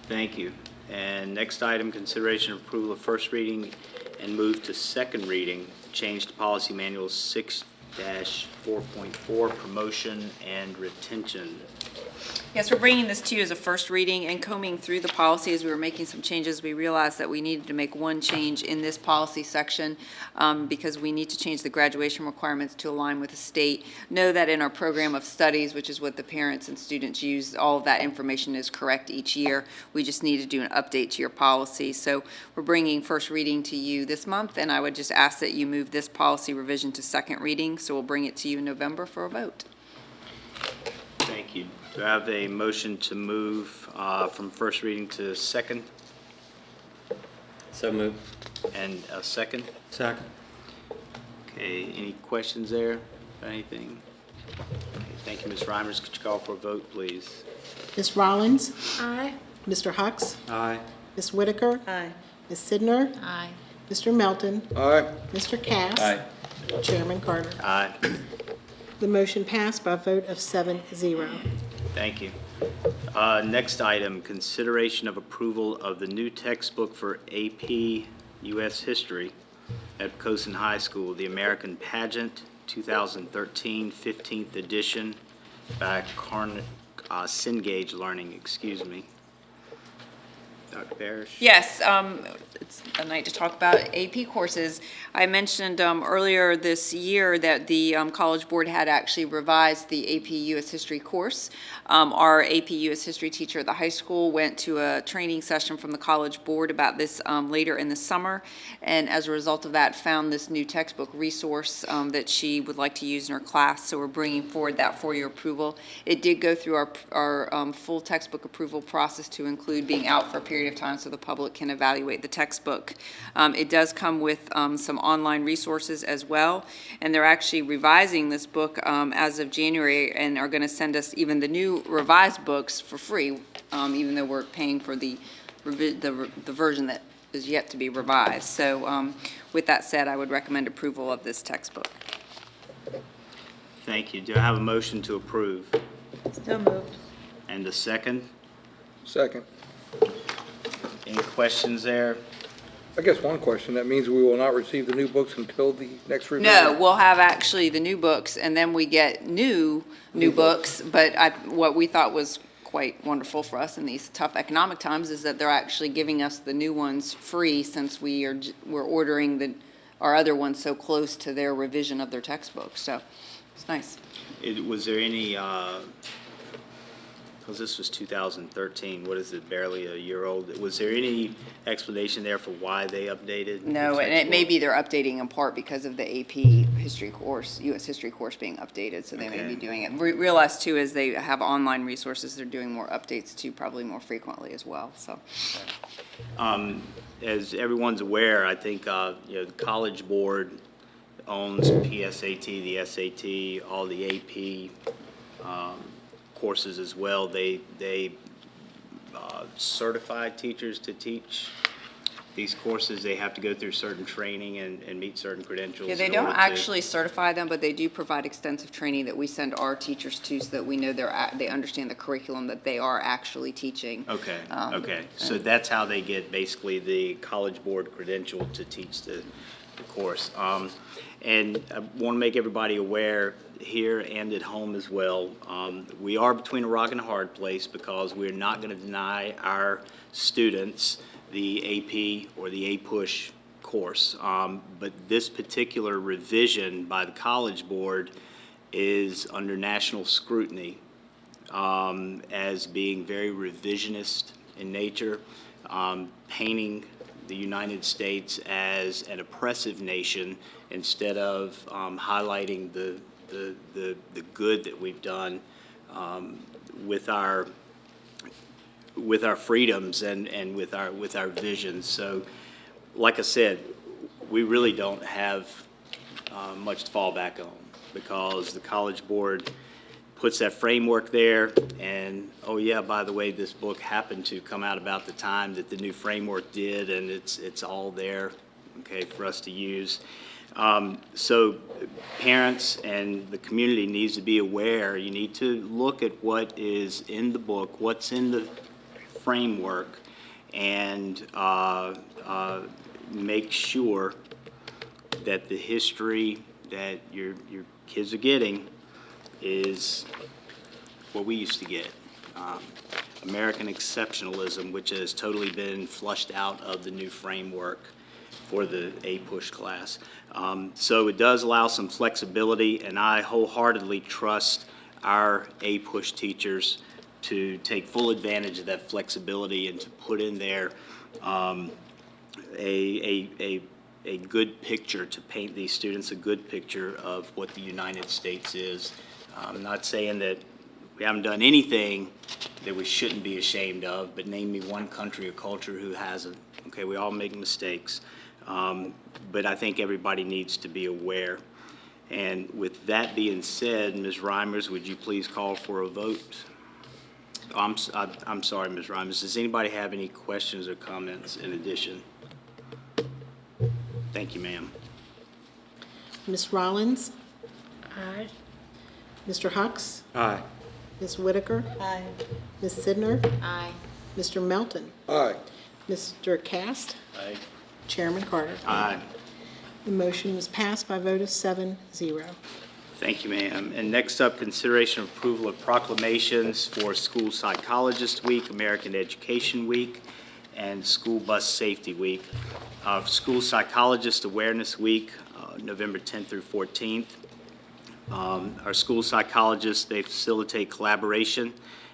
S1: Thank you. And next item, consideration of approval of first reading and move to second reading, change to policy manual 6-4.4, promotion and retention.
S10: Yes, we're bringing this to you as a first reading, and combing through the policy as we were making some changes, we realized that we needed to make one change in this policy section because we need to change the graduation requirements to align with the state. Know that in our program of studies, which is what the parents and students use, all of that information is correct each year. We just need to do an update to your policy. So we're bringing first reading to you this month, and I would just ask that you move this policy revision to second reading, so we'll bring it to you in November for a vote.
S1: Thank you. Do I have a motion to move from first reading to second?
S11: So moved.
S1: And a second?
S11: Second.
S1: Okay, any questions there? Anything? Okay, thank you, Ms. Reimers. Could you call for a vote, please?
S16: Ms. Rollins?
S7: Aye.
S16: Mr. Hucks?
S11: Aye.
S16: Ms. Whitaker?
S2: Aye.
S16: Ms. Sidner?
S2: Aye.
S16: Mr. Melton?
S14: Aye.
S16: Mr. Cast?
S11: Aye.
S16: Chairman Carter?
S1: Aye.
S16: The motion passed by a vote of 7-0.
S1: Thank you. Next item, consideration of approval of the new textbook for AP U.S. History at Poquoson High School, the American Pageant 2013 15th edition by Cengage Learning, excuse me. Dr. Parrish?
S10: Yes, it's a night to talk about AP courses. I mentioned earlier this year that the College Board had actually revised the AP U.S. History course. Our AP U.S. History teacher at the high school went to a training session from the College Board about this later in the summer, and as a result of that, found this new textbook resource that she would like to use in her class, so we're bringing forward that for your approval. It did go through our full textbook approval process to include being out for a period period of time so the public can evaluate the textbook. It does come with some online resources as well, and they're actually revising this book as of January and are going to send us even the new revised books for free, even though we're paying for the version that is yet to be revised. So with that said, I would recommend approval of this textbook.
S1: Thank you. Do I have a motion to approve?
S16: So moved.
S1: And a second?
S14: Second.
S1: Any questions there?
S14: I guess one question, that means we will not receive the new books until the next revision?
S10: No, we'll have actually the new books, and then we get new books. But what we thought was quite wonderful for us in these tough economic times is that they're actually giving us the new ones free, since we're ordering our other ones so close to their revision of their textbooks. So it's nice.
S1: Was there any, because this was 2013, what is it, barely a year old? Was there any explanation there for why they updated?
S10: No, and it may be they're updating in part because of the AP history course, U.S. history course being updated, so they may be doing it. Realize too, as they have online resources, they're doing more updates too, probably more frequently as well, so.
S1: As everyone's aware, I think, the College Board owns PSAT, the SAT, all the AP courses as well. They certify teachers to teach these courses. They have to go through certain training and meet certain credentials.
S10: Yeah, they don't actually certify them, but they do provide extensive training that we send our teachers to so that we know they understand the curriculum that they are actually teaching.
S1: Okay, okay. So that's how they get basically the College Board credential to teach the course. And I want to make everybody aware here and at home as well, we are between a rock and a hard place because we're not going to deny our students the AP or the APUSH course. But this particular revision by the College Board is under national scrutiny as being very revisionist in nature, painting the United States as an oppressive nation instead of highlighting the good that we've done with our freedoms and with our visions. So, like I said, we really don't have much to fall back on because the College Board puts that framework there, and oh yeah, by the way, this book happened to come out about the time that the new framework did, and it's all there, okay, for us to use. So parents and the community needs to be aware. You need to look at what is in the book, what's in the framework, and make sure that the history that your kids are getting is what we used to get. American exceptionalism, which has totally been flushed out of the new framework for the APUSH class. So it does allow some flexibility, and I wholeheartedly trust our APUSH teachers to take full advantage of that flexibility and to put in there a good picture, to paint these students a good picture of what the United States is. I'm not saying that we haven't done anything that we shouldn't be ashamed of, but name me one country or culture who hasn't. Okay, we all make mistakes, but I think everybody needs to be aware. And with that being said, Ms. Reimers, would you please call for a vote? I'm sorry, Ms. Reimers. Does anybody have any questions or comments in addition? Thank you, ma'am.
S16: Ms. Rollins? Aye. Mr. Hux?
S12: Aye.
S16: Ms. Whitaker? Aye. Ms. Sidner?
S4: Aye.
S16: Mr. Melton?
S14: Aye.
S16: Mr. Cast?
S1: Aye.
S16: Chairman Carter?
S1: Aye.
S16: The motion was passed by a vote of 7-0.
S1: Thank you, ma'am. And next up, consideration of approval of proclamations for School Psychologist Week, American Education Week, and School Bus Safety Week. School Psychologist Awareness Week, November 10th through 14th. Our school psychologists, they facilitate collaboration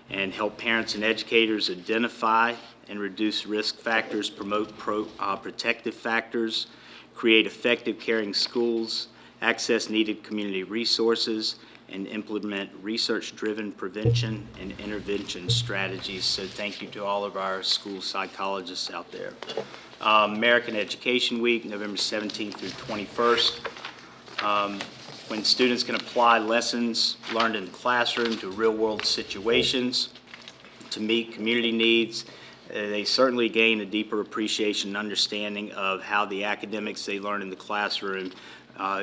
S1: and help parents and educators identify and reduce risk factors, promote protective factors, create effective caring schools, access needed community resources, and implement research-driven prevention and intervention strategies. So thank you to all of our school psychologists out there. American Education Week, November 17th through 21st. When students can apply lessons learned in the classroom to real-world situations to meet community needs, they certainly gain a deeper appreciation and understanding of how the academics they learn in the classroom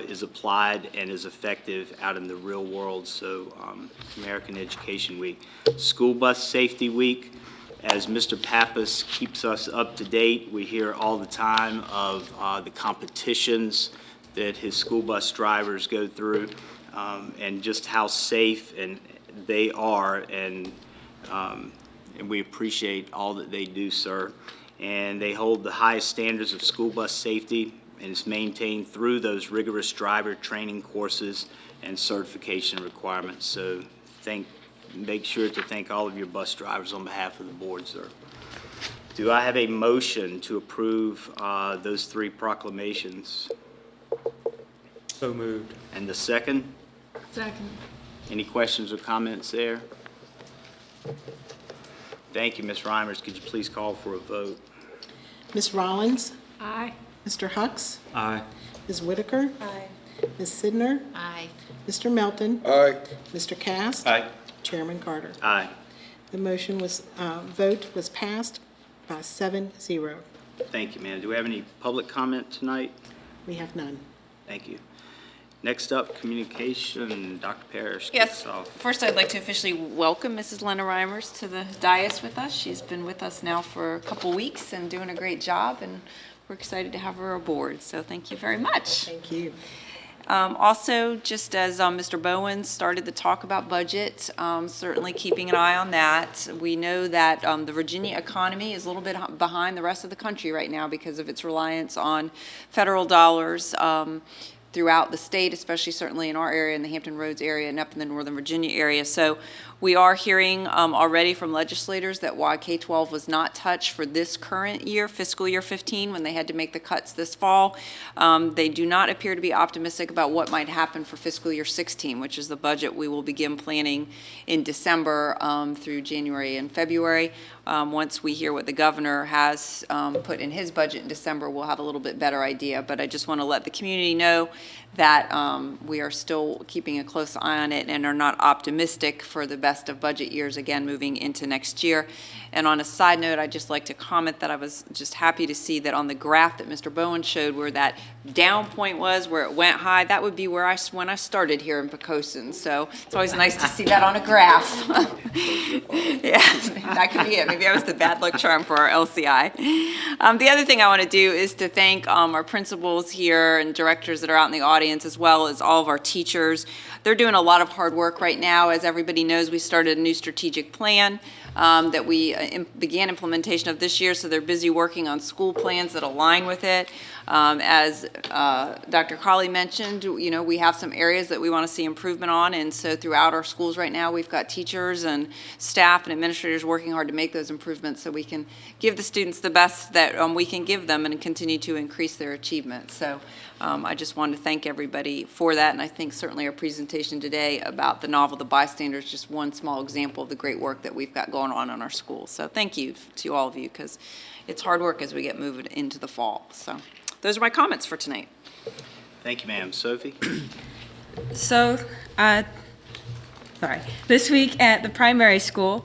S1: is applied and is effective out in the real world. So American Education Week. School Bus Safety Week. As Mr. Pappas keeps us up to date, we hear all the time of the competitions that his school bus drivers go through, and just how safe and they are, and we appreciate all that they do, sir. And they hold the highest standards of school bus safety, and it's maintained through those rigorous driver training courses and certification requirements. So make sure to thank all of your bus drivers on behalf of the board, sir. Do I have a motion to approve those three proclamations?
S17: So moved.
S1: And the second?
S16: Second.
S1: Any questions or comments there? Thank you, Ms. Reimers. Could you please call for a vote?
S16: Ms. Rollins?
S10: Aye.
S16: Mr. Hucks?
S17: Aye.
S16: Ms. Whitaker?
S10: Aye.
S16: Ms. Sidner?
S10: Aye.
S16: Mr. Melton?
S14: Aye.
S16: Mr. Cast?
S17: Aye.
S16: Chairman Carter.
S1: Aye.
S16: The motion was, vote was passed by 7-0.
S1: Thank you, ma'am. Do we have any public comment tonight?
S16: We have none.
S1: Thank you. Next up, communication. Dr. Parrish
S10: Yes,
S1: kicks off.
S10: first I'd like to officially welcome Mrs. Lena Reimers to the dais with us. She's been with us now for a couple weeks and doing a great job, and we're excited to have her aboard, so thank you very much.
S16: Thank you.
S10: Also, just as Mr. Bowen started the talk about budget, certainly keeping an eye on that. We know that the Virginia economy is a little bit behind the rest of the country right now because of its reliance on federal dollars throughout the state, especially certainly in our area, in the Hampton Roads area and up in the Northern Virginia area. So we are hearing already from legislators that why K-12 was not touched for this current year, fiscal year 15, when they had to make the cuts this fall. They do not appear to be optimistic about what might happen for fiscal year 16, which is the budget we will begin planning in December through January and February. Once we hear what the governor has put in his budget in December, we'll have a little bit better idea. But I just want to let the community know that we are still keeping a close eye on it and are not optimistic for the best of budget years again moving into next year. And on a side note, I'd just like to comment that I was just happy to see that on the graph that Mr. Bowen showed where that down point was, where it went high, that would be where when I started here in Poquoson. So it's always nice to see that on a graph. Yeah, that could be it. Maybe I was the bad luck charm for our LCI. The other thing I want to do is to thank our principals here and directors that are out in the audience, as well as all of our teachers. They're doing a lot of hard work right now. As everybody knows, we started a new strategic plan that we began implementation of this year, so they're busy working on school plans that align with it. As Dr. Cawley mentioned, you know, we have some areas that we want to see improvement on, and so throughout our schools right now, we've got teachers and staff and administrators working hard to make those improvements so we can give the students the best that we can give them and continue to increase their achievement. So I just wanted to thank everybody for that, and I think certainly our presentation today about the novel The Bystander is just one small example of the great work that we've got going on in our schools. So thank you to all of you, because it's hard work as we get moved into the fall. So those are my comments for tonight.
S1: Thank you, ma'am. Sophie?
S2: So, this week at the primary school,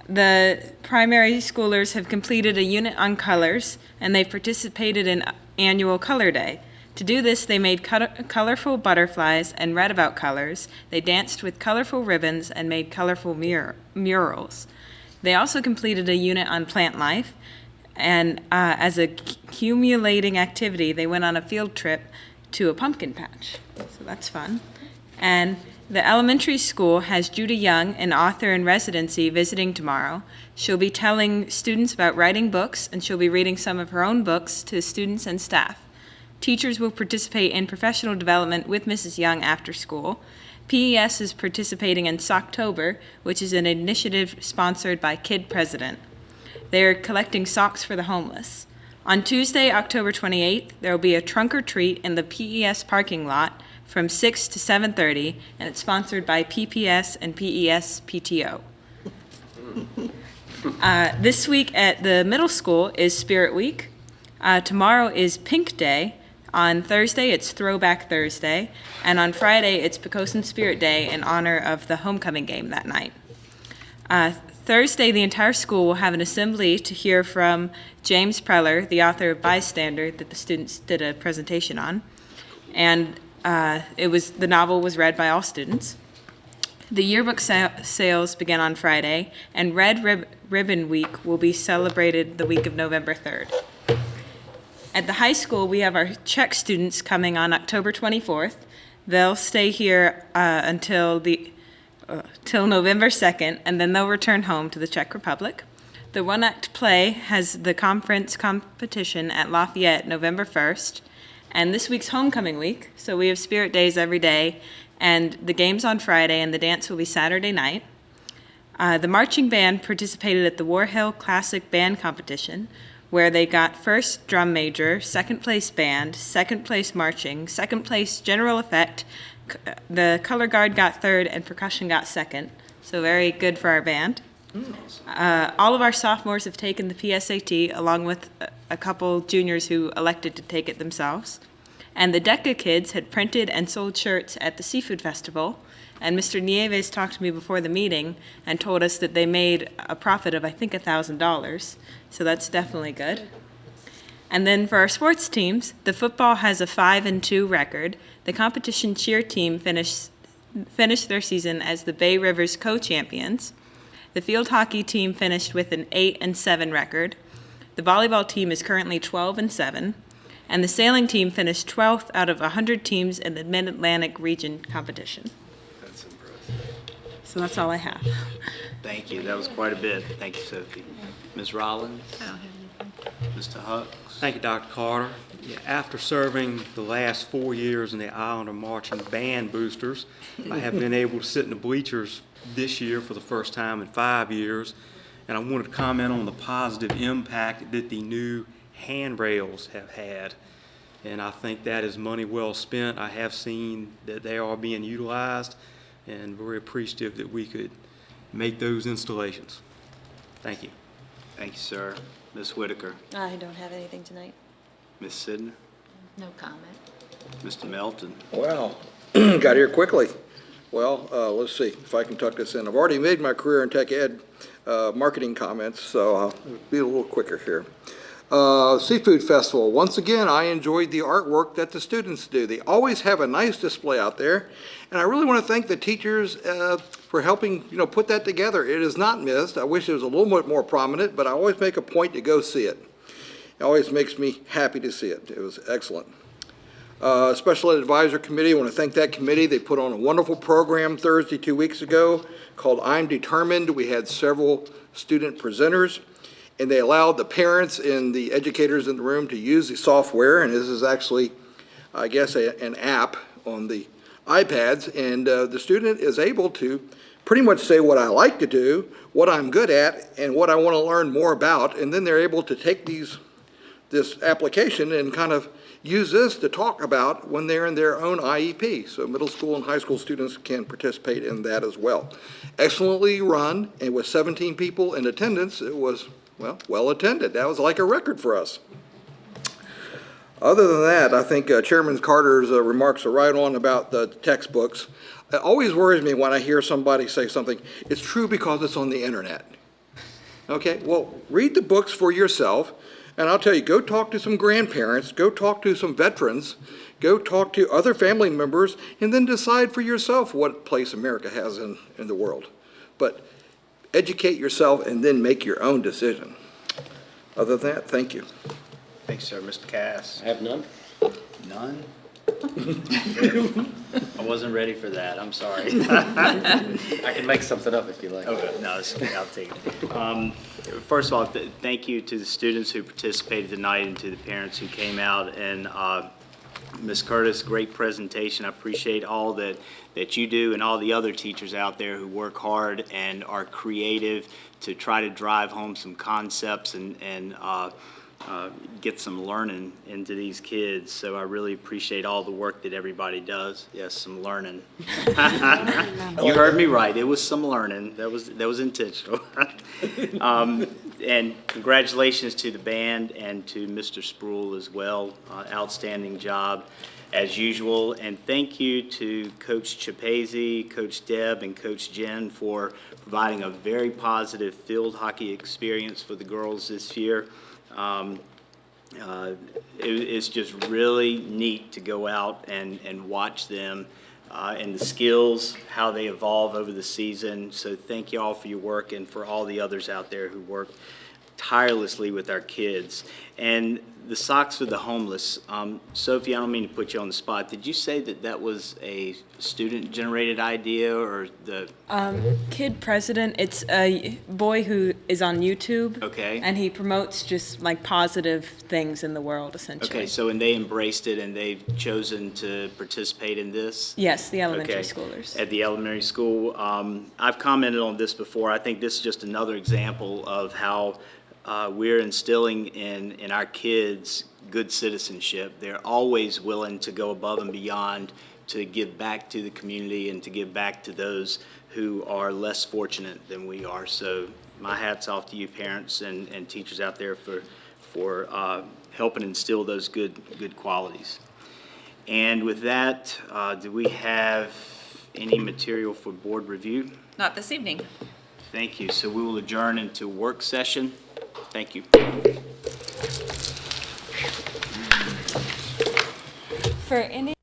S2: the primary schoolers have completed a unit on colors, and they've participated in annual color day. To do this, they made colorful butterflies and read about colors. They danced with colorful ribbons and made colorful murals. They also completed a unit on plant life, and as a cumulating activity, they went on a field trip to a pumpkin patch. So that's fun. And the elementary school has Judy Young, an author in residency, visiting tomorrow. She'll be telling students about writing books, and she'll be reading some of her own books to students and staff. Teachers will participate in professional development with Mrs. Young after school. PES is participating in Socktober, which is an initiative sponsored by Kid President. They are collecting socks for the homeless. On Tuesday, October 28th, there will be a trunk or treat in the PES parking lot from 6 to 7:30, and it's sponsored by PPS and PES PTO. This week at the middle school is Spirit Week. Tomorrow is Pink Day. On Thursday, it's Throwback Thursday. And on Friday, it's Poquoson Spirit Day in honor of the homecoming game that night. Thursday, the entire school will have an assembly to hear from James Preller, the author of Bystander, that the students did a presentation on. And the novel was read by all students. The yearbook sales begin on Friday, and Red Ribbon Week will be celebrated the week of November 3rd. At the high school, we have our Czech students coming on October 24th. They'll stay here till November 2nd, and then they'll return home to the Czech Republic. The one-act play has the conference competition at Lafayette November 1st, and this week's homecoming week, so we have Spirit Days every day, and the game's on Friday, and the dance will be Saturday night. The marching band participated at the War Hill Classic Band Competition, where they got first drum major, second place band, second place marching, second place general effect. The color guard got third, and percussion got second, so very good for our band. All of our sophomores have taken the PSAT, along with a couple juniors who elected to take it themselves. And the DECA kids had printed and sold shirts at the Seafood Festival, and Mr. Nieves talked to me before the meeting and told us that they made a profit of, I think, $1,000, so that's definitely good. And then for our sports teams, the football has a 5-2 record. The competition cheer team finished their season as the Bay Rivers co-champions. The field hockey team finished with an 8-7 record. The volleyball team is currently 12-7. And the sailing team finished 12th out of 100 teams in the Mid-Atlantic region competition.
S11: That's impressive.
S2: So that's all I have.
S1: Thank you. That was quite a bit. Thank you, Sophie. Ms. Rollins? Mr. Hucks?
S17: Thank you, Dr. Carter. Yeah, after serving the last 4 years in the Islander Marching Band Boosters, I have been able to sit in the bleachers this year for the first time in 5 years, and I wanted to comment on the positive impact that the new handrails have had, and I think that is money well spent. I have seen that they are being utilized, and very appreciative that we could make those installations. Thank you.
S1: Thank you, sir. Ms. Whitaker?
S18: I don't have anything tonight.
S1: Ms. Sidner?
S18: No comment.
S1: Mr. Melton?
S14: Wow, got here quickly. Well, let's see if I can tuck this in. I've already made my career in tech ed marketing comments, so I'll be a little quicker here. Seafood Festival. Once again, I enjoyed the artwork that the students do. They always have a nice display out there, and I really want to thank the teachers for helping, put that together. It is not missed. I wish it was a little bit more prominent, but I always make a point to go see it. It always makes me happy to see it. It was excellent. Special Ed Advisor Committee, I want to thank that committee. They put on a wonderful program Thursday 2 weeks ago called I'm Determined. We had several student presenters, and they allowed the parents and the educators in the room to use the software, and this is actually, I guess, an app on the iPads, and the student is able to pretty much say what I like to do, what I'm good at, and what I want to learn more about, and then they're able to take this application and kind of use this to talk about when they're in their own IEP. So middle school and high school students can participate in that as well. Excellently run, and with 17 people in attendance, it was, well attended. That was like a record for us. Other than that, I think Chairman Carter's remarks are right on about the textbooks. It always worries me when I hear somebody say something, it's true because it's on the internet. Okay, well, read the books for yourself. And I'll tell you, go talk to some grandparents, go talk to some veterans, go talk to other family members, and then decide for yourself what place America has in the world. But educate yourself and then make your own decision. Other than that, thank you.
S1: Thanks, sir. Mr. Cass?
S11: I have none.
S1: None? I wasn't ready for that. I'm sorry.
S11: I can make something up if you like.
S1: Okay, no, I'll take it. First of all, thank you to the students who participated tonight and to the parents who came out. And Ms. Curtis, great presentation. I appreciate all that you do and all the other teachers out there who work hard and are creative to try to drive home some concepts and get some learning into these kids. So I really appreciate all the work that everybody does. Yes, some learning. You heard me right. It was some learning. That was intentional. And congratulations to the band and to Mr. Sproul as well. Outstanding job as usual. And thank you to Coach Chapese, Coach Deb, and Coach Jen for providing a very positive field hockey experience for the girls this year. It's just really neat to go out and watch them and the skills, how they evolve over the season. So thank you all for your work and for all the others out there who work tirelessly with our kids. And the Socks for the Homeless, Sophie, I don't mean to put you on the spot. Did you say that that was a student-generated idea or the?
S2: Kid President, it's a boy who is on YouTube.
S1: Okay.
S2: And he promotes just like positive things in the world, essentially.
S1: Okay, so and they embraced it and they've chosen to participate in this?
S2: Yes, the elementary
S1: Okay.
S2: schoolers.
S1: At the elementary school. I've commented on this before. I think this is just another example of how we're instilling in our kids good citizenship. They're always willing to go above and beyond to give back to the community and to give back to those who are less fortunate than we are. So my hat's off to you parents and teachers out there for helping instill those good qualities. And with that, do we have any material for board review?
S10: Not this evening.
S1: Thank you. So we will adjourn into work session. Thank you.
S2: For any